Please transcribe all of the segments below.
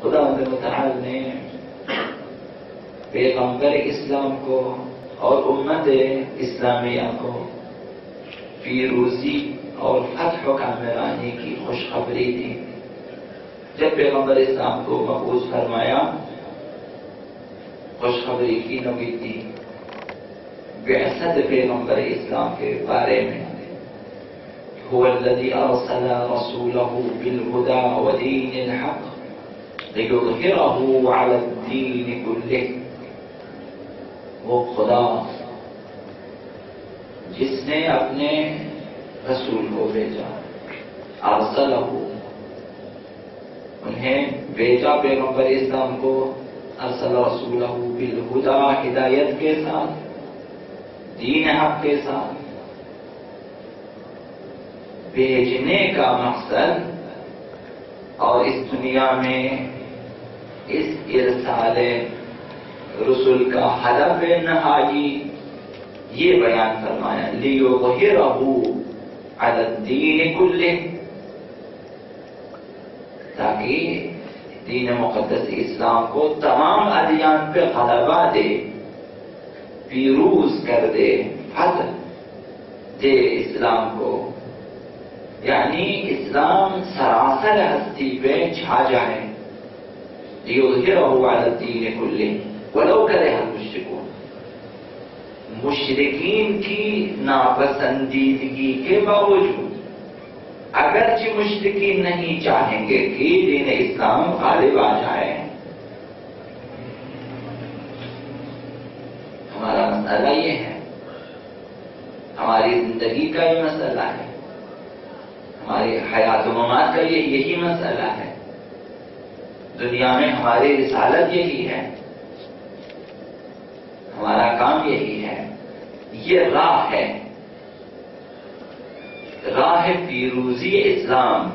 خدا متعال نے پیغمبر اسلام کو اور امت اسلامیہ کو پیروزی اور فتح و کامرانی کی خوشخبری دی. جب پیغمبر اسلام کو مبعوث فرمایا خوشخبری کی نوید دی بعثت پیغمبر اسلام کے بارے میں. هو الذي أرسل رسوله بالهدى ودين الحق ليظهره على الدين كله. وہ خدا جس نے اپنے رسول کو بھیجا، ارسلہ، انہیں بھیجا پیغمبر اسلام کو، ارسل رسولہ بالہدی، ہدایت کے ساتھ، دین حق کے ساتھ. بھیجنے کا مقصد اور اس دنیا میں اس ارسال رسول کا ہدف نہایی یہ بیان فرمایا، لِيُظْهِرَهُ عَلَى الدِّينِ كُلِّهِ، تاکہ دین مقدس اسلام کو تمام ادیان پہ غلبہ دے، پیروز کر دے، فتح دے اسلام کو. یعنی اسلام سراسر ہستی پہ چھا جائے. لِيُظْهِرَهُ عَلَى الدِّينِ كُلِّهِ وَلَوْ كَرِهَ الْمُشْرِكُونَ. مشرکین کی ناپسندیدگی کے باوجود، اگرچہ مشرکین نہیں چاہیں گے کہ دین اسلام غالب آ جائے. ہمارا مسئلہ یہ ہے، ہماری زندگی کا یہ مسئلہ ہے، ہماری حیات و ممات کا یہی مسئلہ ہے. دنیا میں ہماری رسالت یہی ہے، ہمارا کام یہی ہے. یہ راہ ہے، راہ پیروزی اسلام.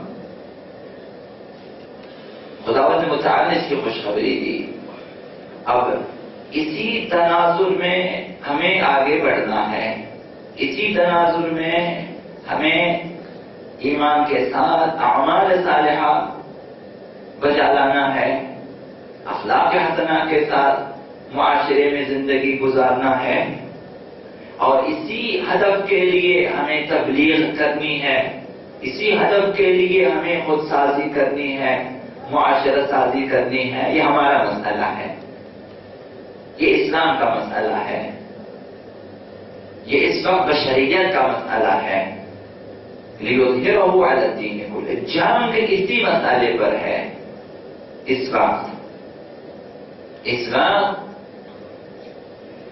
خداوند متعال نے اس کی خوشخبری دی. اب اسی تناظر میں ہمیں آگے بڑھنا ہے، اسی تناظر میں ہمیں ایمان کے ساتھ اعمال صالحہ بجا لانا ہے، اخلاق حسنہ کے ساتھ معاشرے میں زندگی گزارنا ہے. اور اسی ہدف کے لیے ہمیں تبلیغ کرنی ہے، اسی ہدف کے لیے ہمیں خود سازی کرنی ہے، معاشرت سازی کرنی ہے. یہ ہمارا مسئلہ ہے، یہ اسلام کا مسئلہ ہے، یہ اس وقت بشریت کا مسئلہ ہے. لِيُظْهِرَهُ عَلَى الدِّينِ كُلِّهِ. جنگ اسی مسئلے پر ہے. اس وقت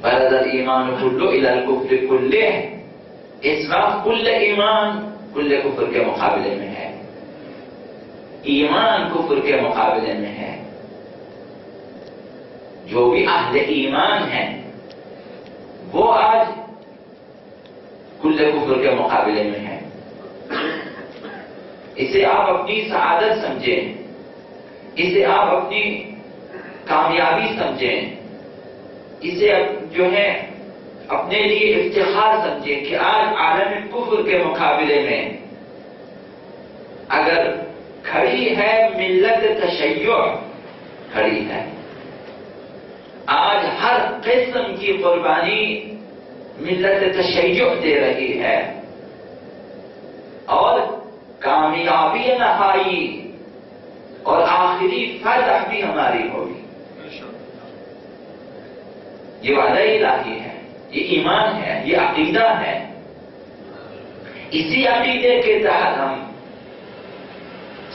بَرَزَ الْإِيمَانُ كُلُّهُ إِلَى الْكُفْرِ كُلِّهِ. اس وقت کل ایمان کل کفر کے مقابلے میں ہے، ایمان کفر کے مقابلے میں ہے. جو بھی اہل ایمان ہیں وہ آج کل کفر کے مقابلے میں ہے. اسے آپ اپنی سعادت سمجھیں، اسے آپ اپنی کامیابی سمجھیں، اسے جو ہے اپنے لیے افتخار سمجھیں کہ آج عالم کفر کے مقابلے میں اگر کھڑی ہے ملت تشیع، کھڑی ہے. آج ہر قسم کی قربانی ملت تشیع دے رہی ہے، اور کامیابی نہائی اور آخری فتح بھی ہماری ہوگی. یہ وعدہ الہی ہے، یہ ایمان ہے، یہ عقیدہ ہے. اسی عقیدے کے تحت ہم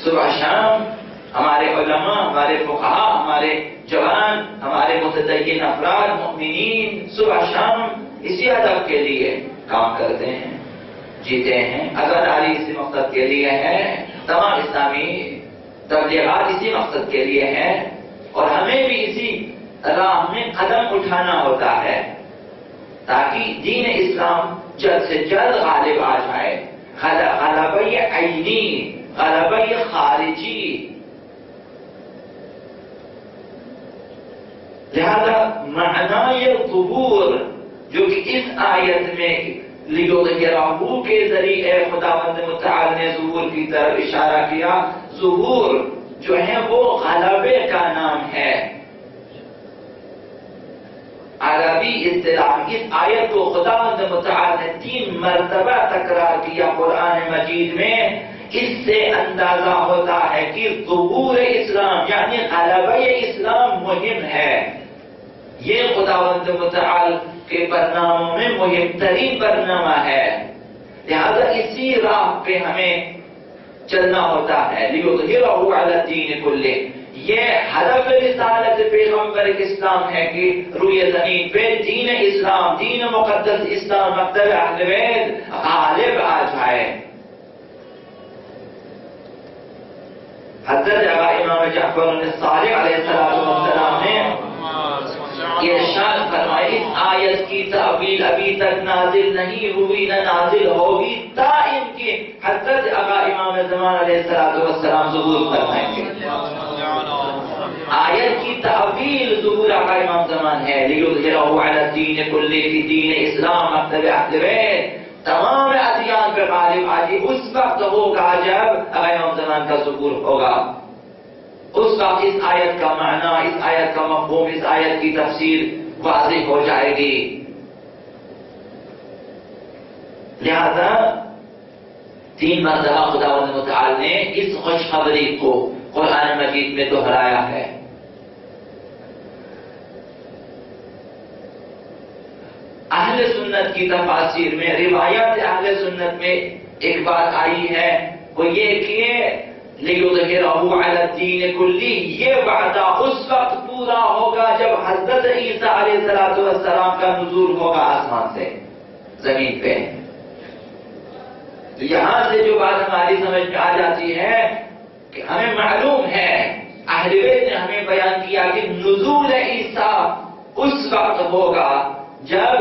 صبح شام ہمارے علماء، ہمارے فقہاء، ہمارے جوان، ہمارے متدین افراد، مومنین صبح شام اسی ہدف کے لیے کام کرتے ہیں، جیتے ہیں. عزاداری اسی مقصد کے لیے ہے، تمام اسلامی تبلیغات اسی مقصد کے لیے ہیں، اور ہمیں بھی اسی راہ میں قدم اٹھانا ہوتا ہے تاکہ دین اسلام جلد سے جلد غالب آ جائے. غلبہ عینی، غلبہ خارجی. لہذا معنی ظہور جو کہ اس آیت میں لِيُظْهِرَهُ کے ذریعے خداوند متعال نے ظہور کی طرف اشارہ کیا. ظہور جو ہے وہ غلبے کا اسلام ہے۔ عربی اصطلاح اس آیت کو خداوند متعال نے 3 مرتبہ تکرار کیا قرآن مجید میں۔ اس سے اندازہ ہوتا ہے کہ ظہور اسلام یعنی غلبہ اسلام مہم ہے۔ یہ خداوند متعال کے برناموں میں مہم ترین برنامہ ہے، لہذا اسی راہ پہ ہمیں چلنا ہوتا ہے۔ لِيُظْهِرَهُ عَلَى الدِّينِ كُلِّهِ، یہ ہدف رسالت پیغمبر اسلام ہے کہ روئے زمین پہ دین اسلام، دین مقدس اسلام، مکتب اہل بیت غالب آ جائے۔ حضرت امام جعفر الصادق علیہ السلام نے یہ ارشاد فرمایا، اس آیت کی تعویل ابھی تک نازل نہیں ہوئی نہ نازل ہوگی تا ان کی حضرت امام زمان علیہ السلام ظہور فرمائیں گے۔ آیت کی تعویل ظہور آقا امام زمان ہے، لِيُظْهِرَهُ عَلَى الدِّينِ كُلِّهِ، کی دین اسلام مکتب اہل بیت تمام ادیان پر غالب آجی اس وقت ہوگا جب آقا امام زمان کا ظہور ہوگا۔ اس وقت اس آیت کا معنی، اس آیت کا مفہوم، اس آیت کی تفسیر واضح ہو جائے گی۔ لہذا 3 مرتبہ خداوند متعال نے اس خوشخبری کو قرآن مجید میں دہرایا ہے۔ اہل سنت کی تفاسیر میں، روایات اہل سنت میں ایک بات آئی ہے، وہ یہ کہ لِيُظْهِرَهُ عَلَى الدِّينِ كُلِّهِ، یہ وعدہ اس وقت پورا ہوگا جب حضرت عیسیٰ علیہ السلام کا نزول ہوگا آسمان سے زمین پہ۔ تو یہاں سے جو بات ہماری سمجھ میں آ جاتی ہے کہ ہمیں معلوم ہے، اہل بیت نے ہمیں بیان کیا کہ نزول عیسیٰ اس وقت ہوگا جب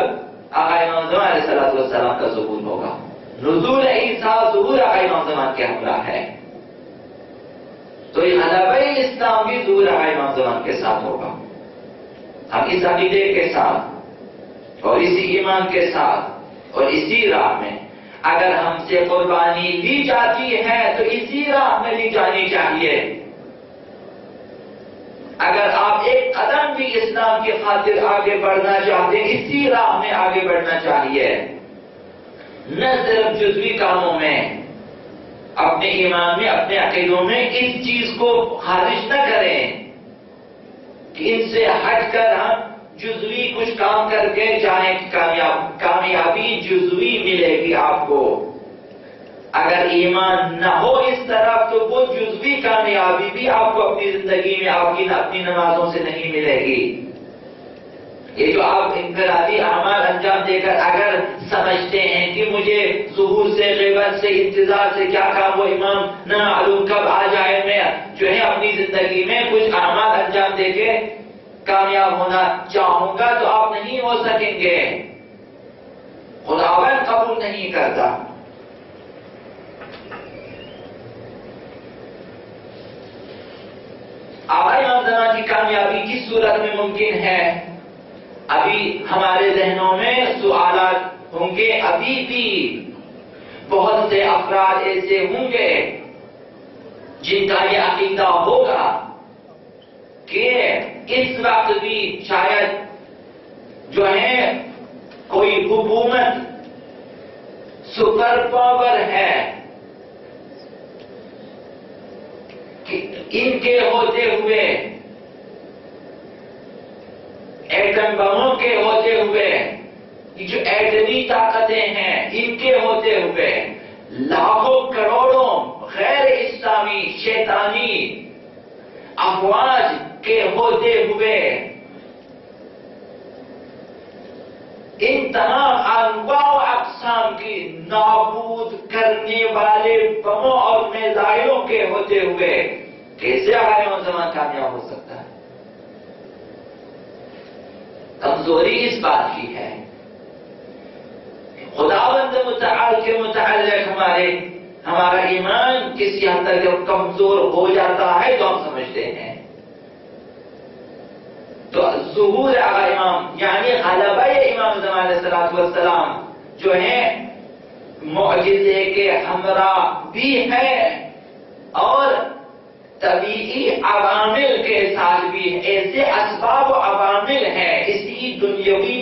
آقا امام زمان علیہ السلام کا ظہور ہوگا۔ نزول عیسیٰ ظہور آقا امام زمان کے ہمراہ ہے، تو یہ غلبہ اسلام بھی ظہور آقا امام زمان کے ساتھ ہوگا۔ ہم اس عقیدے کے ساتھ اور اسی ایمان کے ساتھ اور اسی راہ میں اگر ہم سے قربانی لی جاتی ہے تو اسی راہ میں لی جانی چاہیے۔ اگر آپ ایک قدم بھی اسلام کی خاطر آگے بڑھنا چاہتے ہیں، اسی راہ میں آگے بڑھنا چاہیے، نہ صرف جزوی کاموں میں، اپنے ایمان میں، اپنے عقیدوں میں اس چیز کو خارج نہ کریں کہ ان سے ہٹ کر ہم جزوی کچھ کام کر کے چاہیں کامیابی جزوی ملے گی آپ کو۔ اگر ایمان نہ ہو اس طرف تو وہ جزوی کامیابی بھی آپ کو اپنی زندگی میں آپ کی اپنی نمازوں سے نہیں ملے گی۔ یہ جو آپ انفرادی اعمال انجام دے کر اگر سمجھتے ہیں کہ مجھے ظہور سے، غیبت سے، انتظار سے کیا کام، وہ امام نہ معلوم کب آ جائے، میں جو ہے اپنی زندگی میں کچھ اعمال انجام دے کے کامیاب ہونا چاہوں گا، تو آپ نہیں ہو سکیں گے، خداوند قبول نہیں کرتا۔ آقا امام زمان کی کامیابی کس صورت میں ممکن ہے؟ ابھی ہمارے ذہنوں میں سوالات ہوں گے، ابھی بھی بہت سے افراد ایسے ہوں گے جن کا یہ عقیدہ ہوگا کہ اس وقت بھی شاید جو ہے کوئی حکومت سپر پاور ہے کہ ان کے ہوتے ہوئے، ایٹم بموں کے ہوتے ہوئے، جو ایٹمی طاقتیں ہیں ان کے ہوتے ہوئے، لاکھوں کروڑوں غیر اسلامی شیطانی افواج کے ہوتے ہوئے، ان تمام انواع و اقسام کی نابود کرنے والے بموں اور میزائلوں کے ہوتے ہوئے کیسے آقا زمان کامیاب ہو سکتا ہے؟ کمزوری اس بات کی ہے، خداوند متعال کے متعلق ہمارا ایمان کسی حد تک جب کمزور ہو جاتا ہے تو ہم سمجھتے ہیں۔ تو ظہور آقا امام یعنی غلبہ امام زمان علیہ السلام جو ہے معجزے کے ہمراہ بھی ہے اور طبیعی عوامل کے ساتھ بھی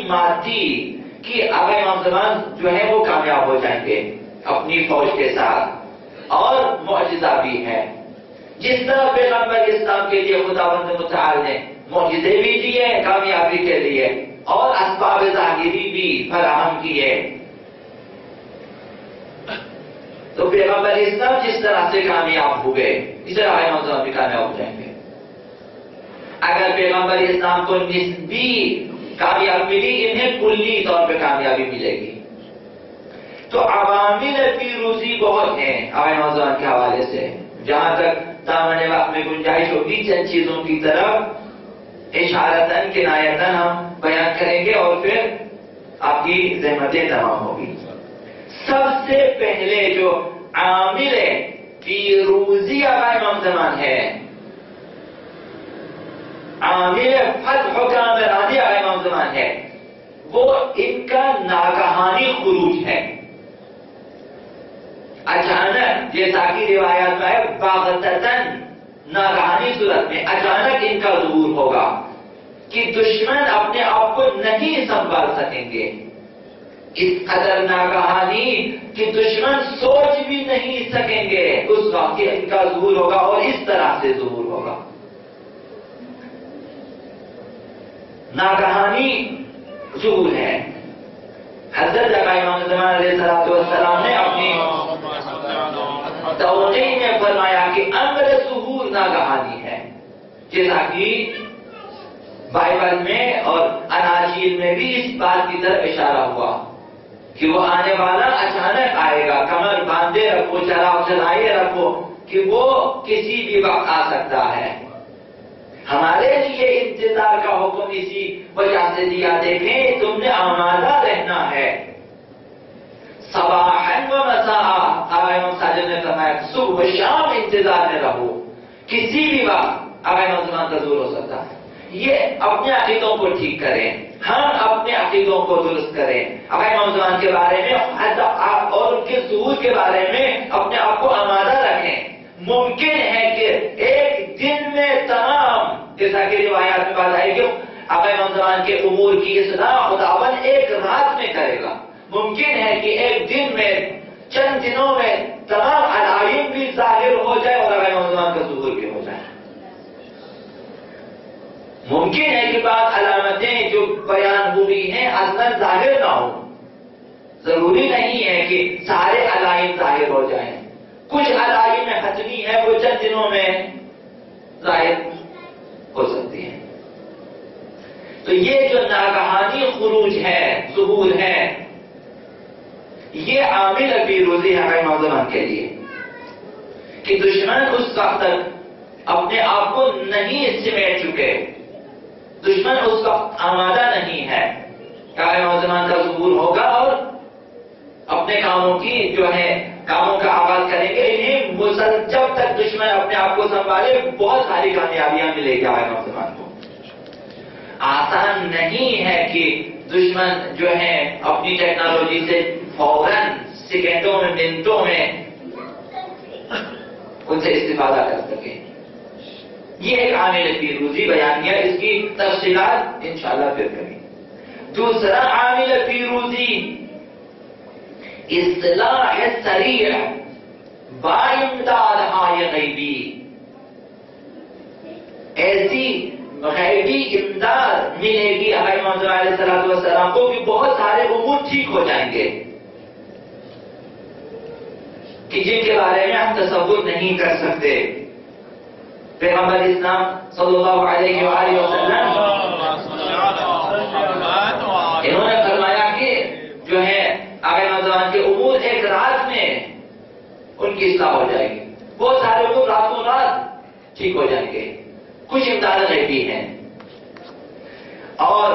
مادی کی آقا امام زمان جو ہے وہ کامیاب ہو جائیں گے اپنی فوج کے ساتھ، اور معجزہ بھی ہے۔ جس طرح پیغمبر اسلام کے لیے خداوند متعال نے معجزے بھی دیے کامیابی کے لیے اور اسباب ظاہری بھی فراہم کیے، تو پیغمبر اسلام جس طرح سے کامیاب ہوئے اس طرح امام زمان بھی کامیاب ہو جائیں گے۔ اگر پیغمبر اسلام کو نسبی کامیابی ملی، انہیں کلی طور پہ کامیابی ملے گی۔ تو عوامل پیروزی بہت ہیں امام زمان کے حوالے سے، جہاں تک دامن وقت میں گنجائش ہوگی چند چیزوں کی طرف اشارتاً کنایتاً ہم بیان کریں گے اور پھر آپ کی زحمتیں تمام ہوگی۔ سب سے پہلے جو عامل پیروزی امام زمان ہے، عامل فتح و کامرانی امام زمان ہے، وہ ان کا ناگہانی خروج ہے۔ اچانک، جیسا کہ روایات میں ہے، باغتتاً ناگہانی صورت میں اچانک ان کا ظہور ہوگا کہ دشمن اپنے آپ کو نہیں سنبھال سکیں گے، اس قدر ناگہانی کہ دشمن سوچ بھی نہیں سکیں گے، اس وقت ان کا ظہور ہوگا اور اس طرح سے ظہور ہوگا۔ ناگہانی ظہور ہے۔ حضرت امام زمان علیہ السلام نے اپنی توقیع میں فرمایا کہ امر ظہور ناگہانی ہے، جیسا کہ بائبل میں اور اناجیل میں بھی اس بات کی طرف اشارہ ہوا کہ وہ آنے والا اچانک آئے گا، کمر باندھے رکھو، چراغ جلائے رکھو کہ وہ کسی بھی وقت آ سکتا ہے۔ ہمارے لیے انتظار کا حکم اسی وجہ سے دیا، دیکھیں تم نے آمادہ رہنا ہے، صباحاً و مساء، امام ساجد نے فرمایا صبح و شام انتظار میں رہو، کسی بھی وقت امام زمان کا ظہور ہو سکتا ہے۔ یہ اپنے عقیدوں کو ٹھیک کریں، ہم اپنے عقیدوں کو درست کریں، امام زمان کے بارے میں اور ان کے ظہور کے بارے میں اپنے آپ کو آمادہ رکھیں۔ ممکن ہے کہ ایک دن میں تمام، جیسا کہ روایات میں بات آئی کہ امام زمان کے امور کی اصلاح خداوند ایک رات میں کرے گا۔ ممکن ہے کہ ایک دن میں، چند دنوں میں تمام علائم بھی ظاہر ہو جائے اور امام زمان کا ظہور بھی ہو جائے۔ ممکن ہے کہ بعض علامتیں جو بیان ہوئی ہیں اصلاً ظاہر نہ ہوں، ضروری نہیں ہے کہ سارے علائم ظاہر ہو جائیں، کچھ علائم حتمی ہے وہ چند دنوں میں ظاہر ہو سکتی ہیں۔ تو یہ جو ناگہانی خروج ہے، ظہور ہے، یہ عامل پیروزی ہے امام زمان کے لیے کہ دشمن اس وقت تک اپنے آپ کو نہیں سمیٹ چکے، دشمن اس وقت آمادہ نہیں ہے کہ امام زمان کا ظہور ہوگا اور اپنے کاموں کی جو ہے کاموں کا آغاز کریں گے۔ انہیں جب تک دشمن اپنے آپ کو سنبھالے بہت ساری کامیابیاں ملے گی امام زمان کو۔ آسان نہیں ہے کہ دشمن جو ہے اپنی ٹیکنالوجی سے فوراً سیکنڈوں میں، منٹوں میں ان سے استفادہ کر سکے۔ یہ ایک عامل پیروزی بیان کیا، اس کی تفصیلات انشاءاللہ پھر کریں۔ دوسرا عامل پیروزی اصلاح سریع با امداد های غیبی، ایسی غیبی امداد ملے گی امام زمان علیہ السلام کو کہ بہت سارے امور ٹھیک ہو جائیں گے کہ جن کے بارے میں ہم تصور نہیں کر سکتے۔ پیغمبر اسلام صلی اللہ علیہ وآلہ وسلم انہوں نے فرمایا کہ جو ہے امام زمان کے امور ایک رات میں ان کی اصلاح ہو جائے گی، بہت سارے امور راتوں رات ٹھیک ہو جائیں گے۔ کچھ امداد غیبی ہیں، اور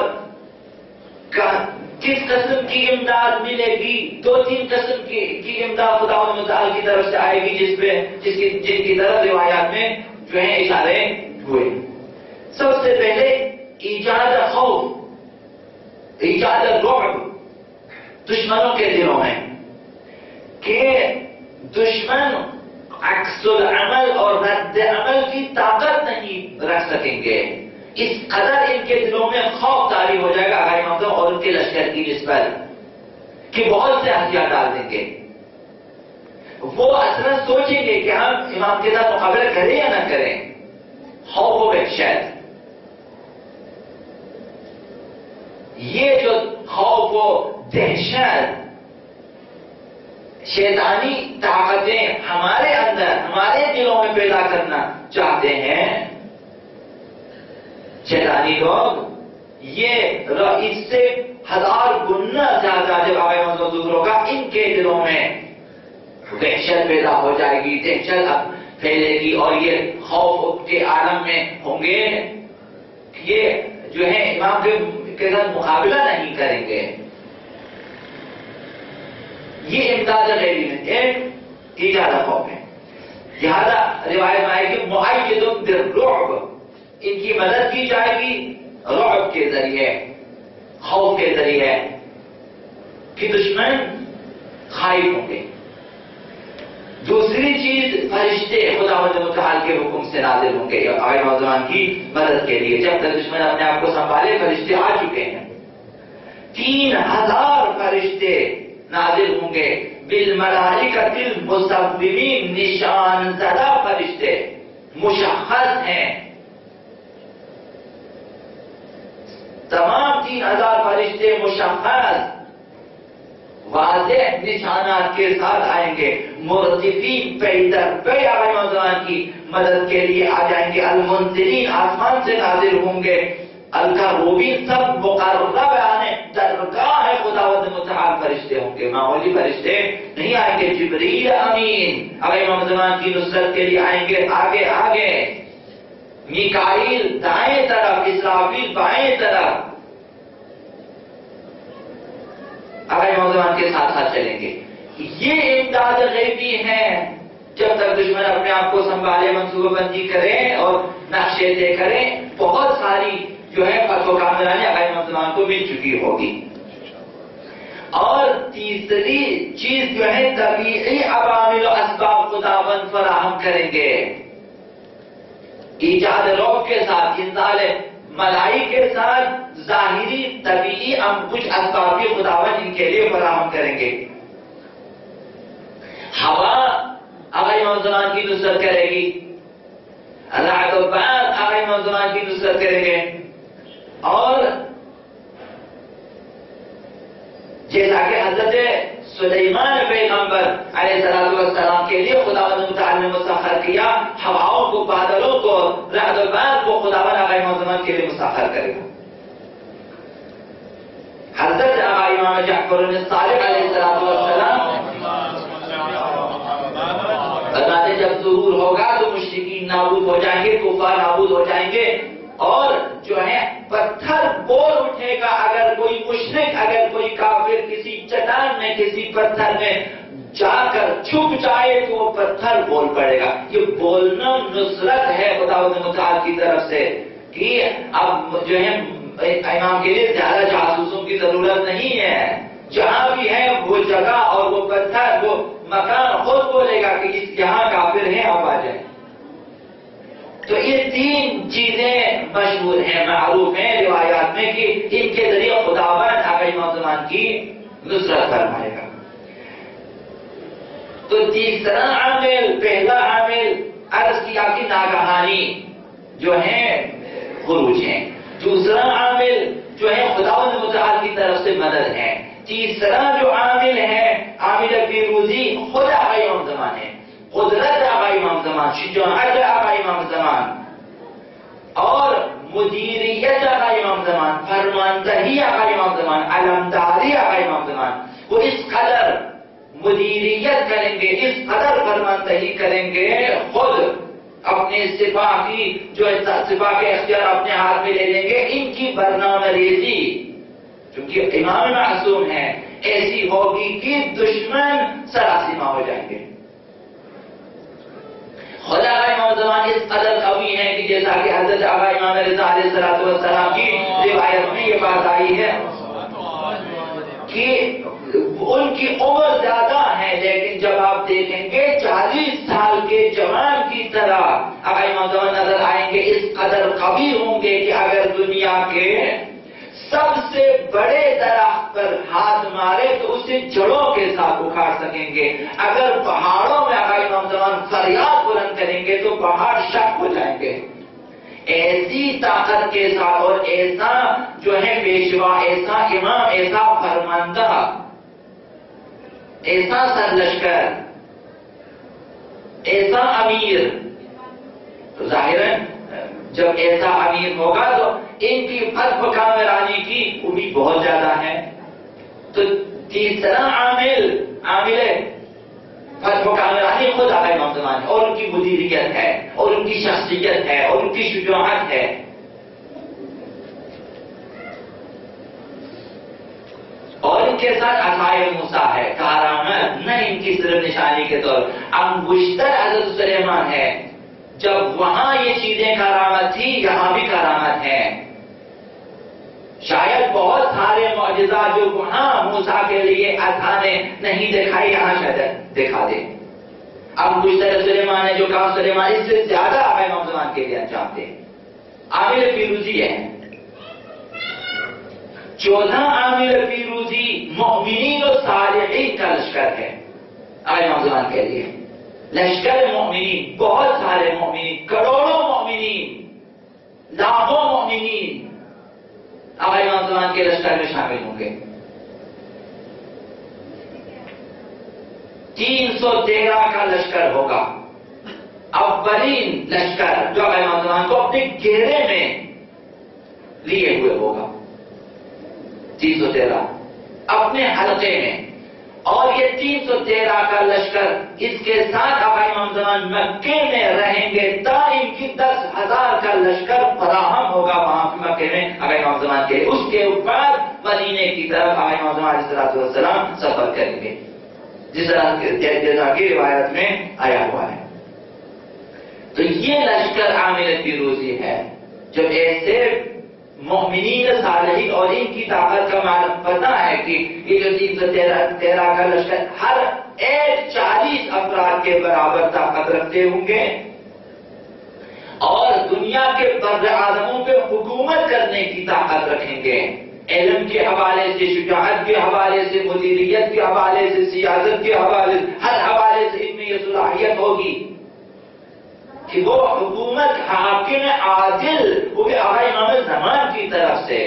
کس قسم کی امداد ملے گی؟ دو تین قسم کی امداد خداوند متعال کی طرف سے آئے گی جن کی طرف روایات میں جو ہیں اشارے ہوئے۔ سب سے پہلے ایجاد خوف، ایجاد رعب دشمنوں کے دلوں میں، کہ دشمن عکس العمل اور رد عمل کی طاقت نہیں رکھ سکیں گے، اس قدر ان کے دلوں میں خوف طاری ہو جائے گا آقا امام صاحب اور ان کے لشکر کی نسبت کہ بہت سے ہتھیار ڈال دیں گے. وہ اصلا سوچیں گے کہ ہم امام کے ساتھ مقابلہ کریں یا نہ کریں. خوف و وحشت، یہ جو خوف و دہشت شیطانی طاقتیں ہمارے اندر ہمارے دلوں میں پیدا کرنا چاہتے ہیں شیطانی لوگ، یہ اس سے 1000 گنا زیادہ جب آئے منظور ہوگا ان کے دلوں میں وحشت پیدا ہو جائے گی، دہشت پھیلے گی اور یہ خوف کے عالم میں ہوں گے. یہ جو ہے امام کے ساتھ مقابلہ نہیں کریں گے. یہ امتیاز غیبی میں ایک ایجاد خوف ہے. لہذا روایت میں آئے کہ مؤید بالرعب، ان کی مدد کی جائے گی رعب کے ذریعے، خوف کے ذریعے کہ دشمن خائف ہوں گے. دوسری چیز فرشتے خداوند متعال کے حکم سے نازل ہوں گے آئے نوجوان کی مدد کے لیے. جب تک دشمن اپنے آپ کو سنبھالے فرشتے آ چکے ہیں. 3000 فرشتے نازل ہوں گے، بالملائکۃ المصومین، نشان زدہ فرشتے مشخص ہیں. تمام 3000 فرشتے مشخص واضح نشانات کے ساتھ آئیں گے. مرتفین پیدر پہ آئے نوجوان کی مدد کے لیے آ جائیں گے. المنزلین آسمان سے نازل ہوں گے. الکروبین سب مقرب آنے درگاہ خداوند متعال فرشتے ہوں گے، معمولی فرشتے نہیں آئیں گے. جبریل امین آئے نوجوان کی نصرت کے لیے آئیں گے آگے آگے. میکائیل دائیں طرف، اسرافیل بائیں طرف آقا نوجوان کے ساتھ ساتھ چلیں گے. یہ امداد غیبی ہے. جب تک دشمن اپنے آپ کو سنبھالے، منصوبہ بندی کریں اور نقشے طے کریں، بہت ساری جو ہے فتح و کامرانی آقا نوجوان کو مل چکی ہوگی. اور تیسری چیز جو ہے طبیعی عوامل و اسباب خداوند فراہم کریں گے. ایجاد روح کے ساتھ، انزال ملائی کے ساتھ ظاہری طبیعی کچھ اسباب بھی خداوند ان کے لیے فراہم کریں گے. ہوا آقا نوجوان کی نصرت کرے گی، رعد و برق آقا نوجوان کی نصرت کریں گے. اور جیسا کہ حضرت سلیمان پیغمبر علیہ السلام کے لیے خداوند متعال نے مسخر کیا، ہواؤں کو، بادلوں کو، رعد و برق کو خداوند آقا نوجوان کے لیے مسخر کرے گا. حضرت آقا امام جعفر الصادق علیہ السلام بتاتے جب ظہور ہوگا تو مشرکین نابود ہو جائیں گے، کفار نابود ہو جائیں گے، اور جو ہے پتھر بول اٹھے گا. اگر کوئی مشرک، اگر کوئی کافر کسی چٹان میں، کسی پتھر میں جا کر چھپ جائے تو وہ پتھر بول پڑے گا. یہ بولنا نصرت ہے خداوند متعال کی طرف سے کہ اب جو ہے امام کے لیے زیادہ جاسوسوں کی ضرورت نہیں ہے. جہاں بھی ہے وہ جگہ اور وہ پتھر، وہ مکان خود بولے گا کہ اس یہاں کافر ہیں، اب آ جائیں. تو یہ 3 چیزیں مشہور ہیں، معروف ہیں روایات میں کہ ان کے ذریعے خداوند آقا نوجوان کی نصرت فرمائے گا. تو تیسرا عامل، پہلا عامل عرض کیا کہ ناگہانی جو ہے خروج ہیں. دوسرا عامل جو ہے خداوند متعال کی طرف سے مدد ہے. تیسرا جو عامل ہے عامل پیروزی خود آقا امام زمان ہے. قدرت آقا امام زمان، شجاعت آقا امام زمان اور مدیریت آقا امام زمان، فرماندہی آقا امام زمان، علمداری آقا امام زمان. وہ اس قدر مدیریت کریں گے، اس قدر فرماندہی کریں گے، خود اپنے سپاہ کی جو سپاہ کے اختیار اپنے ہاتھ میں لے لیں گے. ان کی برنامہ ریزی چونکہ امام معصوم ہے ایسی ہوگی کہ دشمن سراسیمہ ہو جائیں گے. خدا امام زمان اس قدر قوی ہے کہ جیسا کہ حضرت آقا امام رضا علیہ السلام کی روایت میں یہ بات آئی ہے کہ ان کی عمر زیادہ ہے، لیکن جب آپ دیکھیں گے 40 سال کے جوان کی طرح آقا امام زمان نظر آئیں گے، اس قدر قوی ہوں گے کہ اگر دنیا کے سب سے بڑے درخت پر ہاتھ مارے تو اسے جڑوں کے ساتھ اکھاڑ سکیں گے۔ اگر پہاڑوں میں آقا امام زمان فریاد بلند کریں گے تو پہاڑ شک ہو جائیں گے۔ ایسی طاقت کے ساتھ اور ایسا جو ہے پیشوا، ایسا امام، ایسا فرماندہ، ایسا سرلشکر، ایسا امیر، تو ظاہراً جب ایسا امیر ہوگا تو ان کی فتح کامرانی کی امید بہت زیادہ ہے۔ تو تیسرا عامل فتح کامرانی خود آقا امام زمان ہے، اور ان کی مدیریت ہے، اور ان کی شخصیت ہے، اور ان کی شجاعت ہے۔ اور ان کے ساتھ عصائے موسیٰ ہے، کارآمد، نہ ان کی صرف نشانی کے طور انگشتر حضرت سلیمان ہے۔ جب وہاں یہ چیزیں کارآمد تھی، یہاں بھی کارآمد ہے۔ شاید بہت سارے معجزات جو وہاں موسیٰ کے لیے اللہ نے نہیں دکھائی، یہاں شاید دکھا دے۔ اب انگشتر سلیمان نے جو کام سلیمان اس سے زیادہ آقا امام زمان کے لیے انجام دے۔ عامل فیروزی ہے 14 عامل فیروزی، مؤمنین و صالحین کا لشکر ہے آقا امام زمان کے لیے۔ لشکر مومنین، بہت سارے مومنین، کروڑوں مومنین، لاکھوں مومنین آقا امام زمان کے لشکر میں شامل ہوں گے۔ 313 کا لشکر ہوگا، اولین لشکر جو آقا امام زمان کو اپنے گھیرے میں لیے ہوئے ہوگا۔ 313 اپنے حلقے میں، اور یہ 313 کا لشکر اس کے ساتھ آقا امام زمان مکے میں رہیں گے تا ان کی 10,000 کا لشکر فراہم ہوگا وہاں مکے میں آقا امام زمان کے۔ اس کے بعد مدینے کی طرف آقا امام زمان علیہ السلام سفر کریں گے، جس طرح کی روایت میں آیا ہوا ہے۔ تو یہ لشکر عامل فیروزی ہے۔ جب ایسے مومنین صالحین اور ان کی طاقت کا معنی پتہ ہے کہ یہ جو 313 کا لشکر ہر ایک 40 افراد کے برابر طاقت رکھتے ہوں گے، اور دنیا کے بر اعظموں پہ حکومت کرنے کی طاقت رکھیں گے، علم کے حوالے سے، شجاعت کے حوالے سے، مدیریت کے حوالے سے، سیاست کے حوالے سے، ہر حوالے سے ان میں یہ صلاحیت ہوگی کہ وہ حکومت حاکم عادل وہ کہ آقا امام زمان کی طرف سے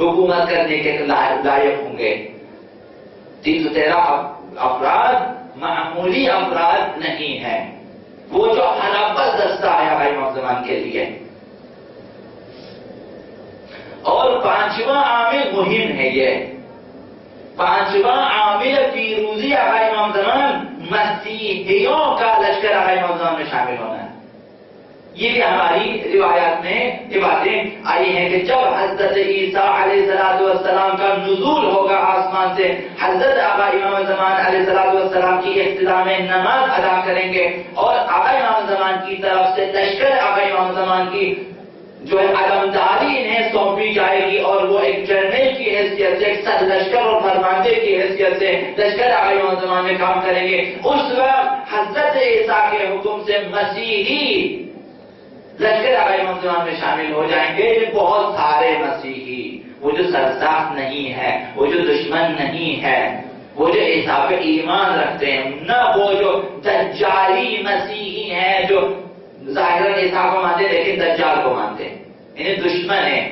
حکومت کرنے کے لائق ہوں گے۔ 313 افراد معمولی افراد نہیں ہیں، وہ جو حلبت دستہ ہے آقا امام زمان کے لیے۔ اور 5واں عامل مہم ہے، یہ 5واں عامل فیروزی آقا امام زمان مسیحیوں کا لشکر آقا امام زمان میں شامل ہونا ہے۔ یہ بھی ہماری روایات میں یہ باتیں آئی ہیں کہ جب حضرت عیسیٰ علیہ السلام کا نزول ہوگا آسمان سے، حضرت آقا امام زمان علیہ السلام کی ابتدا میں نماز ادا کریں گے، اور آقا امام زمان کی طرف سے لشکر آقا امام زمان کی جو ہے علمداری انہیں سونپی جائے گی، اور وہ ایک جنرل کی حیثیت سے، ایک سر لشکر اور فرماندے کی حیثیت سے لشکر آقا امام زمان میں کام کریں گے۔ اس وقت حضرت عیسیٰ کے حکم سے مسیحی لشکر آقا امام زمان میں شامل ہو جائیں گے۔ بہت سارے مسیحی، وہ جو سرساخ نہیں ہے، وہ جو دشمن نہیں ہے، وہ جو حساب ایمان رکھتے ہیں، نہ وہ جو دجالی مسیحی ہیں جو ظاہراً عیسیٰ کو مانتے لیکن دجال کو مانتے ہیں، انہیں دشمن ہیں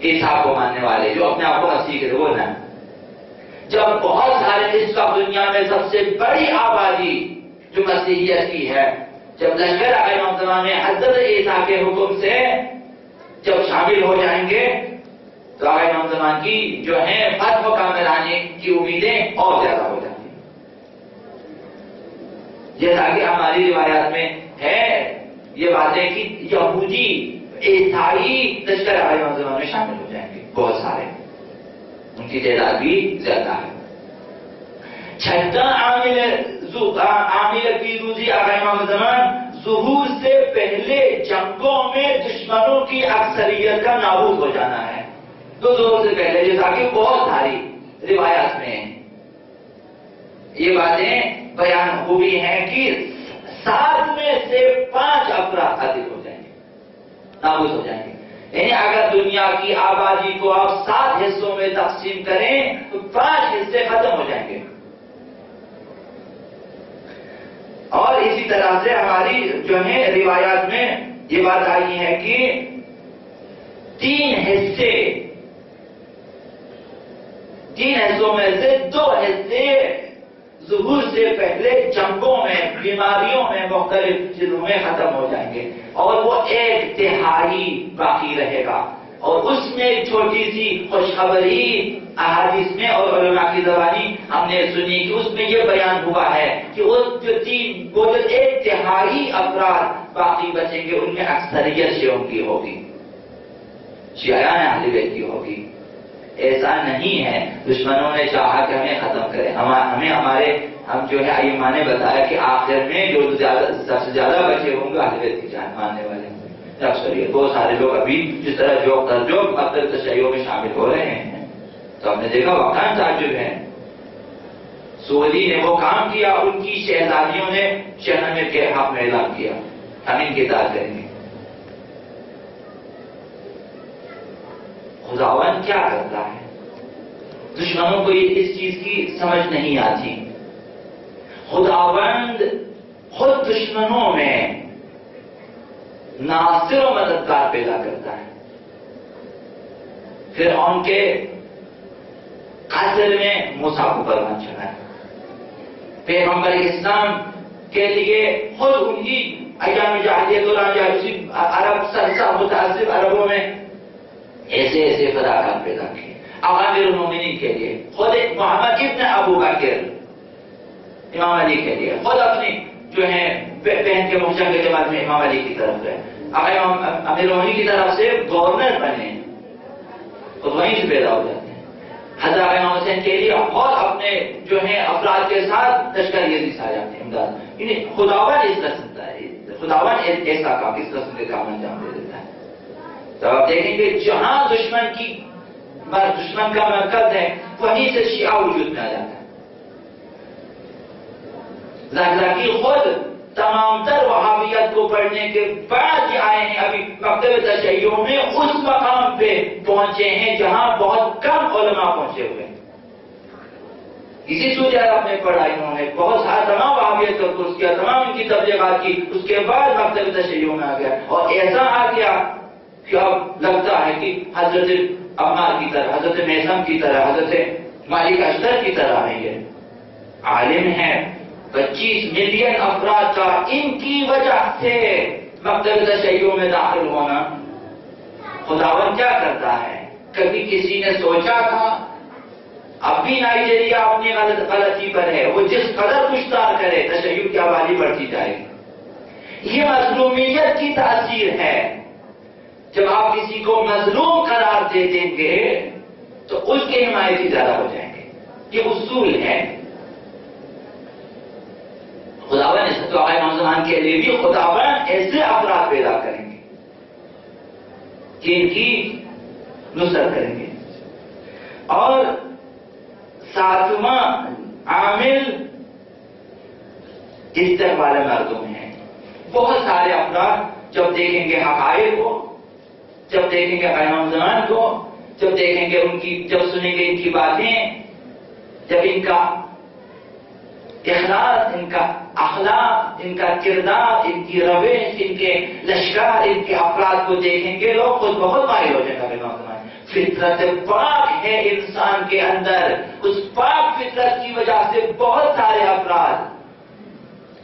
عیسیٰ کو ماننے والے جو اپنے آپ کو مسیح کے وہ نہ۔ جب بہت سارے اس کا دنیا میں سب سے بڑی آبادی جو مسیحیت کی ہے، جب لشکر آقا امام زمان میں حضرت عیسیٰ کے حکم سے جب شامل ہو جائیں گے تو آقا امام زمان کی جو ہے فتح و کامرانی کی امیدیں اور زیادہ ہو جاتی ہیں، جیسا کہ ہماری روایات میں ہے یہ باتیں کہ یہودی عیسائی لشکر آقا امام زمان میں شامل ہو جائیں گے، بہت سارے، ان کی تعداد بھی زیادہ ہے۔ 6واں عامل فیروزی آقا امام زمان ظہور سے پہلے جنگوں میں دشمنوں کی اکثریت کا نابود ہو جانا ہے۔ تو ظہور سے پہلے جیسا کہ بہت ساری روایات میں یہ باتیں بیان ہوئی ہیں کہ 7 میں سے 5 افراد قتل ہو جائیں گے، نابود ہو جائیں گے. یعنی اگر دنیا کی آبادی کو آپ 7 حصوں میں تقسیم کریں تو 5 حصے ختم ہو جائیں گے. اور اسی طرح سے ہماری جو ہے روایات میں یہ بات آئی ہے کہ 3 حصوں میں سے 2 حصے ظہور سے پہلے جنگوں میں، بیماریوں میں، مختلف چیزوں میں ختم ہو جائیں گے، اور وہ 1/3 باقی رہے گا. اور اس میں چھوٹی سی خوشخبری احادیث میں اور علماء کی زبانی ہم نے سنی کہ اس میں یہ بیان ہوا ہے کہ وہ جو 1/3 افراد باقی بچیں گے ان میں اکثریت شیعوں کی ہوگی، شیعیان اہل بیت کی ہوگی. ایسا نہیں ہے دشمنوں نے چاہا کہ ہمیں ختم کرے. ہم جو ہے ائمہ نے بتایا کہ آخر میں جو سب سے زیادہ بچے ہوں گے اہل بیت کی جان ماننے والے ہوں گے. اکثریت بہت سارے لوگ ابھی جس طرح جوک در جوک مقتل تشیع میں شامل ہو رہے ہیں. تو ہم نے دیکھا واقعا تعجب ہے. سعودی نے وہ کام کیا، ان کی شہزادیوں نے شہر کے حق میں اعلان کیا ہم ان کی اطاعت کریں گے. خداوند کیا کرتا ہے؟ دشمنوں کو اس چیز کی سمجھ نہیں آتی. خداوند خود دشمنوں میں ناصر و مددگار پیدا کرتا ہے. فرعون کے قصر میں موسیٰ کو پروان چڑھا ہے. پیغمبر اسلام کے لیے خود انہی ایام جاہلیت دوران عرب سرسا متعصب عربوں میں ایسے فداکار پیدا کیے. عوامر المومنین کے لیے خود محمد ابن ابو بکر امام علی کے لیے خود اپنی جو ہے بہن کے محجم کے بعد میں امام علی کی طرف گئے. امیر المومنین کی طرف سے گورنر بنے، خود وہیں سے پیدا ہو جاتے ہیں. حضرت امام حسین کے لیے اور اپنے جو ہے افراد کے ساتھ لشکر یزید آ جاتے ہیں امداد. یعنی خداوند اس قسم کا ہے، خداوند ایسا کام اس قسم کے کام انجام دے دیتا ہے. تو آپ دیکھیں گے جہاں دشمن کا مرکز ہے وہیں سے شیعہ وجود میں آ جاتا ہے. زرزاکی خود تمام تر وہابیت کو پڑھنے کے بعد یہ آئے ہیں، ابھی مکتب تشیع میں اس مقام پہ پہنچے ہیں جہاں بہت کم علماء پہنچے ہوئے ہیں. اسی سوچ عرب میں پڑھا انہوں نے، بہت سارا تمام وہابیت کا کورس کیا، تمام ان کی تبلیغات کی، اس کے بعد مکتب تشیع میں آ گیا. اور ایسا آ گیا کہ اب لگتا ہے کہ حضرت عمار کی طرح، حضرت میثم کی طرح، حضرت مالک اشتر کی طرح ہے. یہ عالم ہے. 25 ملین افراد کا ان کی وجہ سے مکتب تشیع میں داخل ہونا. خداوند کیا کرتا ہے؟ کبھی کسی نے سوچا تھا؟ اب بھی نائجیریا اپنی غلطی پر ہے، وہ جس قدر کشتار کرے تشیع کی آبادی بڑھتی جائے گی. یہ مظلومیت کی تاثیر ہے. جب آپ کسی کو مظلوم قرار دے دیں گے تو اس کے حمایتی زیادہ ہو جائیں گے. یہ اصول ہے. خداوند اس تو آئے زمان کے لیے بھی خداوند ایسے افراد پیدا کریں گے کہ ان کی نصرت کریں گے. اور 7واں عامل استقبال مردوں میں ہے. بہت سارے افراد جب دیکھیں گے حقائق کو، جب دیکھیں گے امام زمان کو، جب دیکھیں گے جب سنیں گے ان کی باتیں، جب ان کا اخلاق، ان کا اخلاق، ان کا کردار، ان کی روش، ان کے لشکر، ان کے افراد کو دیکھیں گے لوگ خود بہت مائل ہو جائیں گے. امام زمان فطرت پاک ہے انسان کے اندر، اس پاک فطرت کی وجہ سے بہت سارے افراد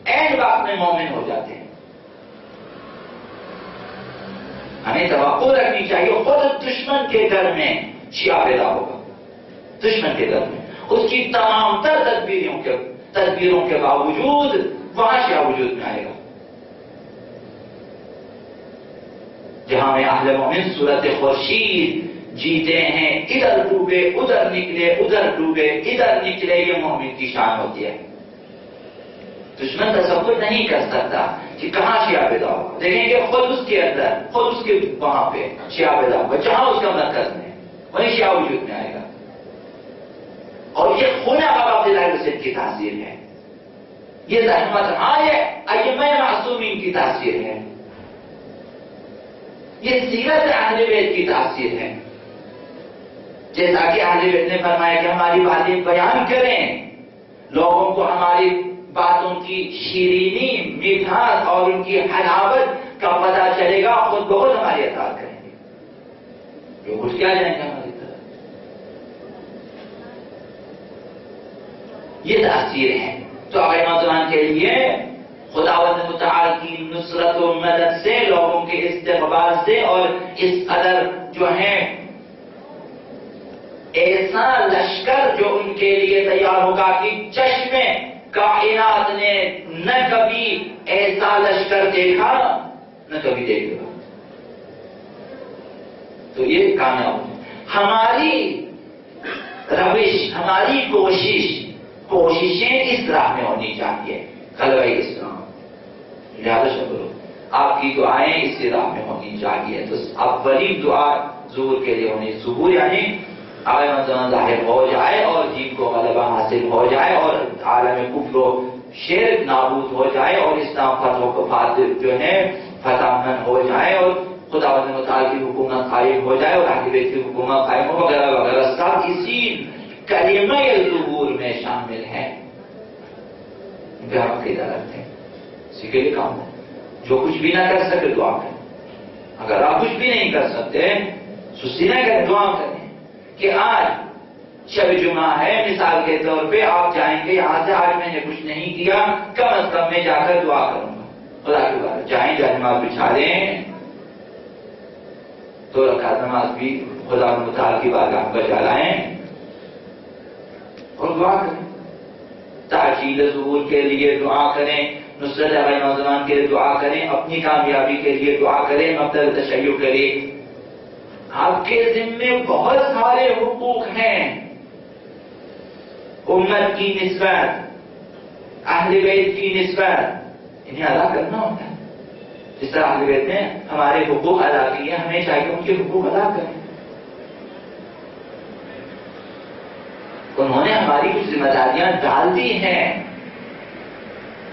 اینڈ وقت میں مومن ہو جاتے ہیں. ہمیں توقع رکھنی چاہیے خود دشمن کے گھر میں شیعہ پیدا ہوگا. دشمن کے گھر میں اس کی تمام تر تدبیروں کے باوجود وہاں شیعہ وجود میں آئے گا. جہاں میں اہل مومن صورت خورشید جیتے ہیں، ادھر ڈوبے ادھر نکلے، ادھر ڈوبے ادھر نکلے، یہ مومن کی شان ہوتی ہے. دشمن تصور نہیں کر سکتا کہ کہاں شیعہ پیدا ہوگا. دیکھیں گے خود اس کے اندر، خود اس کے وہاں پہ شیعہ پیدا ہوگا، جہاں اس کا مرکز میں وہیں شیعہ وجود میں آئے گا. اور یہ خون اب عبداللہ بن حسین کی تاثیر ہے، یہ رحمت ائمہ معصومین کی تاثیر ہے، یہ سیرت اہل بیت کی تاثیر ہے۔ جیسا کہ اہل بیت نے فرمایا کہ ہماری باتیں بیان کریں، لوگوں کو ہماری باتوں کی شیرینی، میٹھاس اور ان کی حلاوت کا پتہ چلے گا، خود بخود ہماری اطاعت کریں گے، جو کچھ کیا جائیں گے ہماری طرف۔ یہ تاثیر ہے۔ تو آقا نوجوان کے لیے خداوند متعال کی نصرت و مدد سے، لوگوں کے استقبال سے، اور اس قدر جو ہے ایسا لشکر جو ان کے لیے تیار ہوگا کہ چشم کائنات نے نہ کبھی ایسا لشکر دیکھا نہ کبھی دیکھے گا۔ تو یہ کامیاب ہماری روش، ہماری کوششیں اس راہ میں ہونی چاہیے، غلبہ اسلام۔ لہذا شکر آپ کی دعائیں اس راہ میں ہونی چاہیے۔ تو اولین دعا ظہور کے لیے ہونی، ظہور یعنی آئین ظاہر ہو جائے اور دین کو غلبہ حاصل ہو جائے اور عالم کفر و شرک نابود ہو جائے اور اسلام فتح و فاتح جو ہے فتح مند ہو جائے اور خداوند متعال کی حکومت قائم ہو جائے اور اہل بیت کی حکومت قائم ہو، وغیرہ وغیرہ، سب اسی کلمہ ظہور میں شامل ہے۔ ہم عقیدہ رکھتے ہیں، اسی کے لیے کام ہے۔ جو کچھ بھی نہ کر سکے دعا کریں، اگر آپ کچھ بھی نہیں کر سکتے سستی نہ کریں، دعا کریں کہ آج شب جمعہ ہے، مثال کے طور پہ آپ جائیں گے یہاں سے، آج میں نے کچھ نہیں کیا، کم از کم میں جا کر دعا کروں گا، خدا کی بات جائیں، جائے بچھا دیں، تو رکعت نماز بھی خدا متعال کی بارگاہ میں بجا لائیں اور دعا کریں، تعجیل ظہور کے لیے دعا کریں، نصرت علی نوجوان کے لیے دعا کریں، اپنی کامیابی کے لیے دعا کریں، مبدل تشیع کریں۔ آپ کے ذمے بہت سارے حقوق ہیں، امت کی نسبت، اہل بیت کی نسبت، انہیں ادا کرنا ہوتا ہے۔ جس طرح اہل بیت نے ہمارے حقوق ادا کیے، ہمیں چاہیے ان کے حقوق ادا کریں۔ انہوں نے ہماری کچھ ذمہ داریاں ڈال دی ہیں،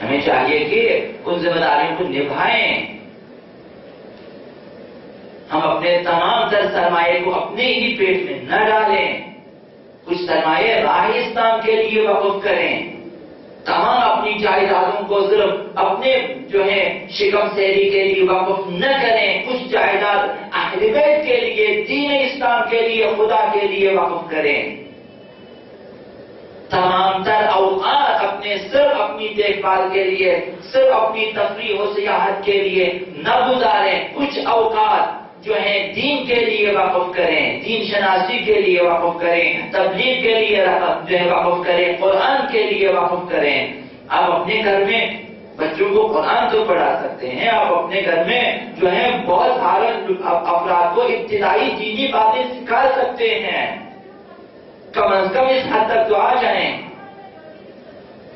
ہمیں چاہیے کہ ان ذمہ داریوں کو نبھائیں۔ ہم اپنے تمام تر سرمایے کو اپنے ہی پیٹ میں نہ ڈالیں، کچھ سرمایے راہ اسلام کے لیے وقف کریں، تمام اپنی جائیدادوں کو صرف اپنے جو ہے شکم سیری کے لیے وقف نہ کریں، کچھ جائیداد اہل بیت کے لیے، دین اسلام کے لیے، خدا کے لیے وقف کریں۔ تمام تر اوقات صرف اپنی دیکھ بھال کے لیے، صرف اپنی تفریح و سیاحت کے لیے نہ گزاریں، کچھ اوقات جو ہے دین کے لیے وقف کریں، دین شناسی کے لیے وقف کریں، تبلیغ کے لیے جو ہے وقف کریں، قرآن کے لیے وقف کریں۔ آپ اپنے گھر میں بچوں کو قرآن تو پڑھا سکتے ہیں، آپ اپنے گھر میں جو ہے بہت سارے افراد کو ابتدائی دینی باتیں سکھا سکتے ہیں، کم از کم اس حد تک تو آ جائیں۔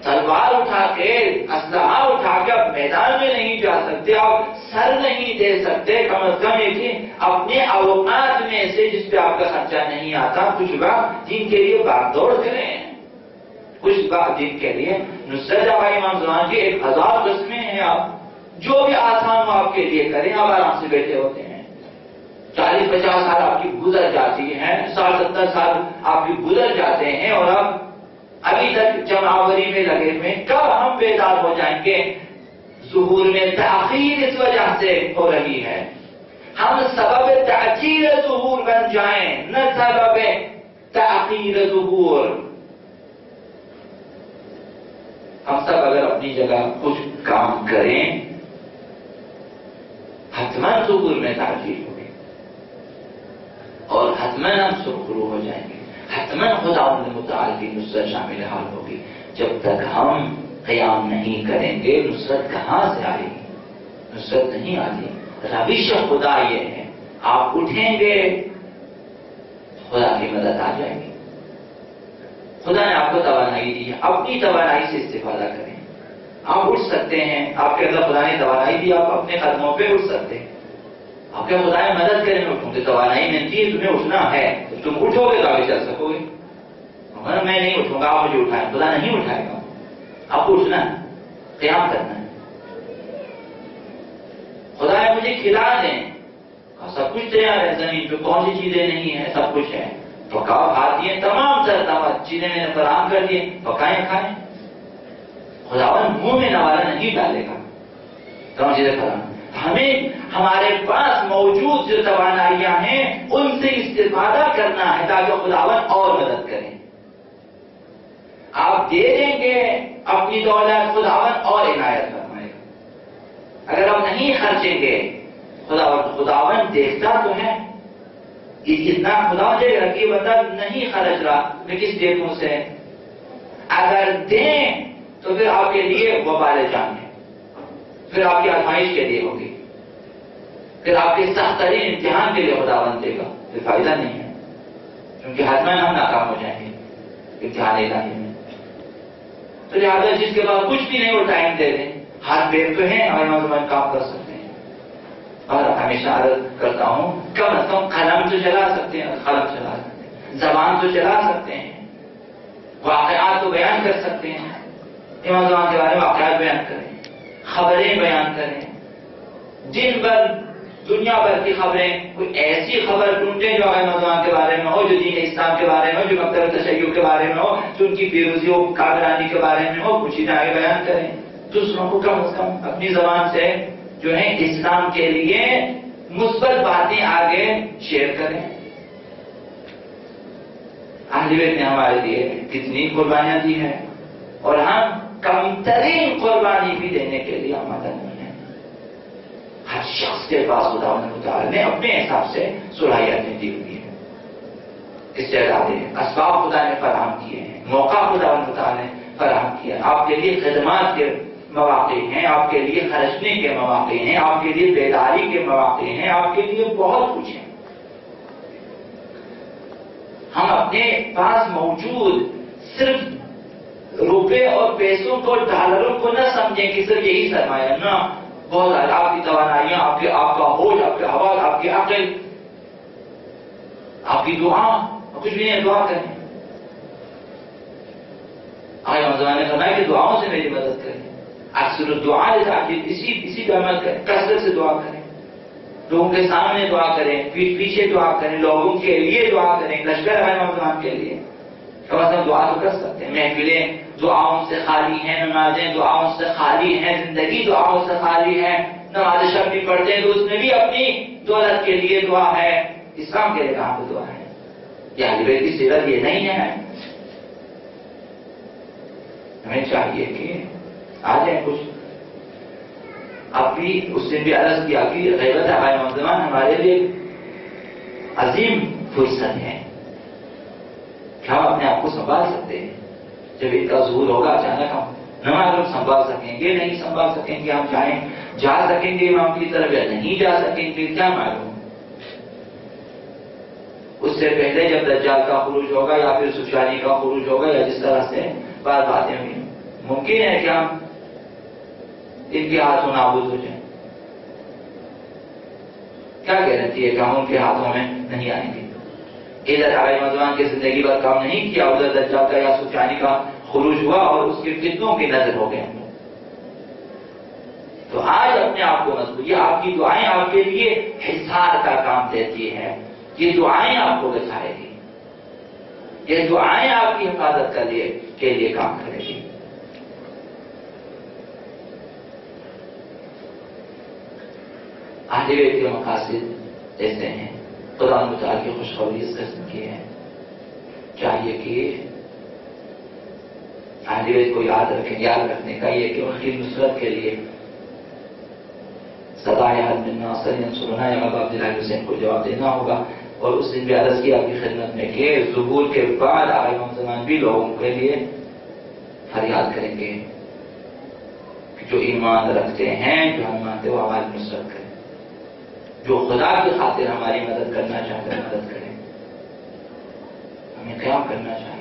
تلوار اٹھا کے، اسلحہ اٹھا کے آپ میدان میں نہیں جا سکتے، آپ سر نہیں دے سکتے، کم از کم ایک اپنے اوقات میں سے جس پہ آپ کا خرچہ نہیں آتا، کچھ وقت دین کے لیے بھاگ دوڑ کریں، کچھ وقت دین کے لیے۔ نصرت علی امام زمان کی 1000 قسمیں ہیں، آپ جو بھی آسان ہو آپ کے لیے کریں، آپ آرام سے بیٹھے ہوتے ہیں، 40-50 سال آپ کی گزر جاتی ہیں، 60-70 سال آپ کی گزر جاتے ہیں، اور آپ ابھی تک جمعاوری میں لگے ہوئے۔ کب ہم بیدار ہو جائیں گے؟ ظہور میں تاخیر اس وجہ سے ہو رہی ہے، ہم سبب تعجیل ظہور بن جائیں، نہ سبب تاخیر ظہور۔ ہم سب اگر اپنی جگہ کچھ کام کریں، حتماً ظہور میں تعجیل ہوگی اور حتماً ہم سرخرو ہو جائیں گے، حتماً خداوند متعال کی نصرت شامل حال ہوگی۔ جب تک ہم قیام نہیں کریں گے، نصرت کہاں سے آئے گی؟ نصرت نہیں آتی۔ روش خدا یہ ہے، آپ اٹھیں گے خدا کی مدد آ جائے گی۔ خدا نے آپ کو توانائی دی ہے، اپنی توانائی سے استفادہ کریں۔ آپ اٹھ سکتے ہیں، آپ کے اندر خدا نے توانائی دی، آپ اپنے قدموں پہ اٹھ سکتے ہیں۔ آپ کے خدا نے مدد کریں، میں اٹھوں گے، توانائی ملتی ہے، تمہیں اٹھنا ہے، تم اٹھو گے تو آگے چل سکو گے۔ میں نہیں اٹھوں گا، آپ مجھے اٹھائیں. خدا نہیں اٹھائے گا، آپ کو اٹھنا ہے، قیام کرنا ہے. خدا ہے مجھے کھلا دیں، سب کچھ تیار ہے زمین پہ، کون سی چیزیں نہیں ہیں، سب کچھ ہے. پکاؤ کھا دیے، تمام چیزیں میں نے فراہم کر دیے، پکائیں کھائیں. خداوند منہ میں نوالا نہیں ڈالے گا، تمام چیزیں فراہم. ہمیں ہمارے پاس موجود جو توانائیاں ہیں ان سے استفادہ کرنا ہے تاکہ خداوند اور مدد کریں. آپ دے دیں گے اپنی دولت، خداوند اور عنایت فرمائے گا. اگر آپ نہیں خرچیں گے، خداوند دیکھتا تو ہے، اتنا خدا دے گا کہ بندہ نہیں خرچ رہا، میں کس دیکھوں سے. اگر دیں تو پھر آپ کے لیے وبال جان ہے، پھر آپ کی آزمائش کے لیے ہوگی، پھر آپ کے سخت ترین امتحان کے لیے خداوند دے گا، پھر فائدہ نہیں ہے، کیونکہ حتماً ہم ناکام ہو جائیں گے امتحان الہی میں. تو لہٰذا جس کے بعد کچھ بھی نہیں وہ ٹائم دے دیں، ہاتھ پیر تو ہیں اور نوجوان کام کر سکتے ہیں. اور ہمیشہ عرض کرتا ہوں کم از کم قلم تو چلا سکتے ہیں، قلم چلا سکتے ہیں، زبان تو چلا سکتے ہیں، واقعات تو بیان کر سکتے ہیں. امام زمان کے بارے میں واقعات بیان کریں، خبریں بیان کریں، دن بھر دنیا بھر کی خبریں. کوئی ایسی خبر ڈھونڈیں جو امام زمان کے بارے میں ہو، جو دین اسلام کے بارے میں ہو، جو مکتب تشیع کے بارے میں ہو، جو ان کی پیروزی و کامرانی کے بارے میں ہو، کچھ چیزیں آگے بیان کریں. دوسروں کو کم از کم اپنی زبان سے جو ہے اسلام کے لیے مثبت باتیں آگے شیئر کریں. اہل بیت نے ہمارے لیے کتنی قربانیاں دی ہیں اور ہم کم ترین قربانی بھی دینے کے لیے آمادہ نہیں ہیں. ہر شخص کے پاس خداوند تعالی نے اپنے حساب سے صلاحیتیں دی ہوئی ہیں، استعدادیں، اسباب خدا نے فراہم کیے ہیں، موقع خداوند تعالی نے فراہم کیا. آپ کے لیے خدمات کے مواقع ہیں، آپ کے لیے خرچنے کے مواقع ہیں، آپ کے لیے بیداری کے مواقع ہیں، آپ کے لیے بہت کچھ ہے. ہم اپنے پاس موجود صرف روپے اور پیسوں کو، ڈالروں کو نہ سمجھیں کہ صرف یہی سرمایہ. نہ، بہت سارے آپ کی توانائیاں، آپ کا ہوش، آپ کے حوال، آپ کی عقل، آپ کی دعا، کچھ بھی نہیں. دعا کریں. آج ہم زمانے فرمایا کہ دعاؤں سے میری مدد کریں. اکثر دعا اسی کا عمل کریں، کثرت سے دعا کریں، لوگوں کے سامنے دعا کریں، پیچھے دعا کریں، لوگوں کے لیے دعا کریں. لشکر ہے مسلمان کے لیے، کم از کم دعا تو کر سکتے ہیں. محفلیں دعاؤں سے خالی ہیں، نمازیں دعاؤں سے خالی ہیں، زندگی دعاؤں سے خالی ہے. نماز شب بھی پڑھتے ہیں تو اس میں بھی اپنی دولت کے لیے دعا ہے. اسلام کے لیے کہاں پہ دعا ہے؟ یہ اہل بیت کی سیرت یہ نہیں ہے. ہمیں چاہیے کہ آ جائیں کچھ. اب بھی اس سے بھی عرض کیا کہ غیبت ہمارے نوجوان ہمارے لیے عظیم فرصت ہے کہ ہم اپنے آپ کو سنبھال سکتے ہیں. جب ان کا ظہور ہوگا اچانک ہم نہ معلوم سنبھال سکیں گے، نہیں سنبھال سکیں گے، ہم چاہیں جا سکیں گے امام کی طرف یا نہیں جا سکیں گے، کیا معلوم. اس سے پہلے جب دجال کا خروج ہوگا یا پھر سفیانی کا خروج ہوگا یا جس طرح سے باتیں ہوئی، ممکن ہے کہ ہم ان کے ہاتھوں نابود ہو جائیں. کیا گارنٹی ہے کہ ہم ان کے ہاتھوں میں نہیں آئیں گے. ادھر آئے نوجوان کی زندگی پر کام نہیں کیا، ادھر دجال کا یا سفیانی کا خروج ہوا اور اس کے فتنوں کی نظر ہو گئے. تو آج اپنے آپ کو مضبوط، یہ آپ کی دعائیں آپ کے لیے حصار کا کام دیتی ہے. یہ دعائیں آپ کو بچائے گی، یہ دعائیں آپ کی حفاظت کے لیے کام کرے گی. اہل بیت کے مقاصد ایسے ہیں، قرآن متعلق کی خوشخبری اس قسم کی ہے. چاہیے کہ اہل بیت کو یاد رکھنے کا یہ کہ ان کی نصرت کے لیے سدائے حد من ناصر ینصرنا یا ابا عبداللہ حسین کو جواب دینا ہوگا. اور اس دن بھی عرض کیا آپ کی خدمت میں کہ ظہور کے بعد آئمہ زمان بھی لوگوں کے لیے فریاد کریں گے کہ جو ایمان رکھتے ہیں، جو ہم مانتے وہ ہماری نصرت کریں، جو خدا کی خاطر ہماری مدد کرنا چاہتے ہیں مدد کریں. ہمیں قیام کرنا چاہیے.